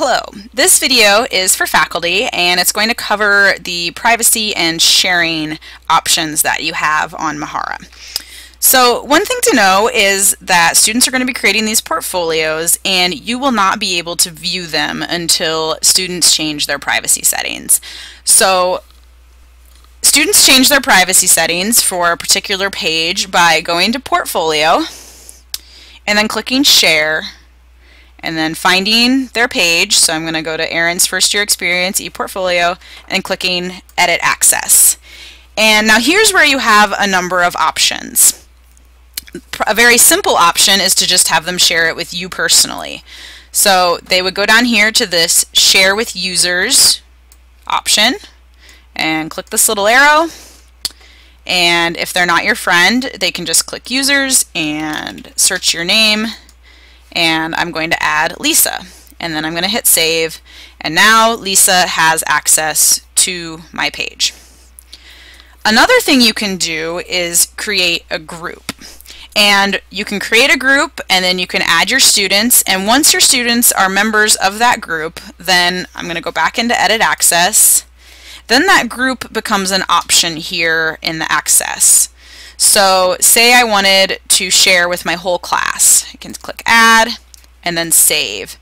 Hello, this video is for faculty and it's going to cover the privacy and sharing options that you have on Mahara. So one thing to know is that students are going to be creating these portfolios and you will not be able to view them until students change their privacy settings. So students change their privacy settings for a particular page by going to Portfolio and then clicking Share and then finding their page. So I'm going to go to Erin's First Year Experience ePortfolio and clicking Edit Access. And now here's where you have a number of options. A very simple option is to just have them share it with you personally. So they would go down here to this Share with Users option and click this little arrow. And if they're not your friend, they can just click Users and search your name. And I'm going to add Lisa, and then I'm going to hit save, and now Lisa has access to my page. Another thing you can do is create a group, and you can create a group and then you can add your students, and once your students are members of that group, then I'm going to go back into Edit Access. Then that group becomes an option here in the Access. So say I wanted to share with my whole class. I can click Add and then Save.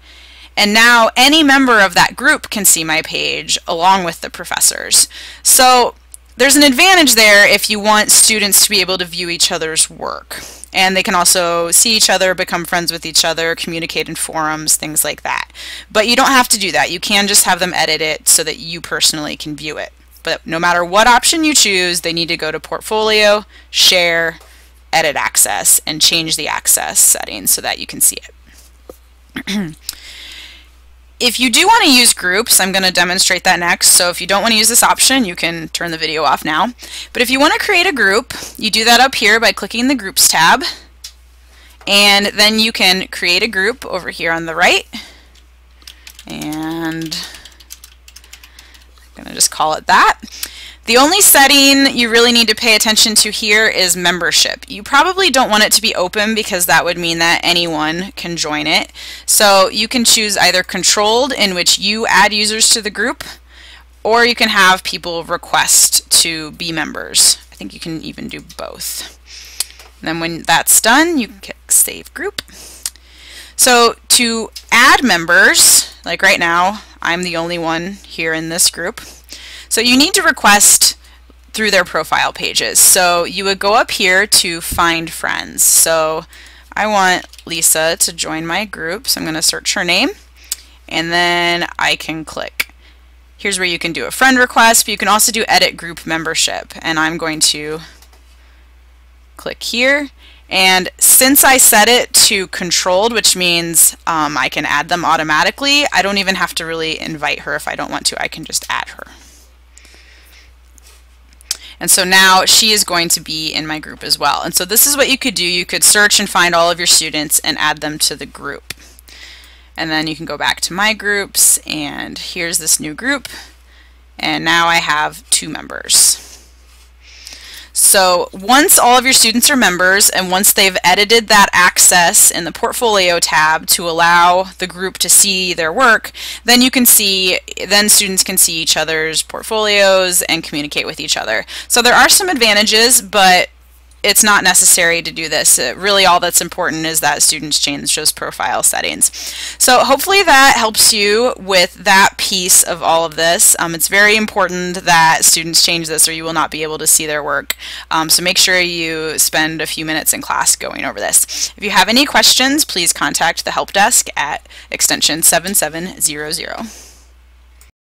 And now any member of that group can see my page along with the professors. So there's an advantage there if you want students to be able to view each other's work. And they can also see each other, become friends with each other, communicate in forums, things like that. But you don't have to do that. You can just have them edit it so that you personally can view it. But no matter what option you choose, they need to go to Portfolio, Share, Edit Access, and change the access settings so that you can see it. If you do want to use groups, I'm going to demonstrate that next. So if you don't want to use this option, you can turn the video off now. But if you want to create a group, you do that up here by clicking the Groups tab. And then you can create a group over here on the right. And I'm going to just call it that. The only setting you really need to pay attention to here is membership. You probably don't want it to be open because that would mean that anyone can join it. So you can choose either controlled, in which you add users to the group, or you can have people request to be members. I think you can even do both. And then when that's done, you click Save Group. So to add members, like right now, I'm the only one here in this group. So you need to request through their profile pages. So you would go up here to Find Friends. So I want Lisa to join my group, so I'm going to search her name, and then I can click. Here's where you can do a friend request, but you can also do Edit Group Membership, and I'm going to click here. And since I set it to controlled, which means I can add them automatically, I don't even have to really invite her if I don't want to. I can just add her. And so now she is going to be in my group as well. And so this is what you could do. You could search and find all of your students and add them to the group. And then you can go back to My Groups, and here's this new group. And now I have 2 members. So once all of your students are members, and once they've edited that access in the Portfolio tab to allow the group to see their work, then students can see each other's portfolios and communicate with each other. So there are some advantages, but it's not necessary to do this. Really all that's important is that students change those profile settings. So hopefully that helps you with that piece of all of this. It's very important that students change this or you will not be able to see their work. So make sure you spend a few minutes in class going over this. If you have any questions, please contact the help desk at extension 7700.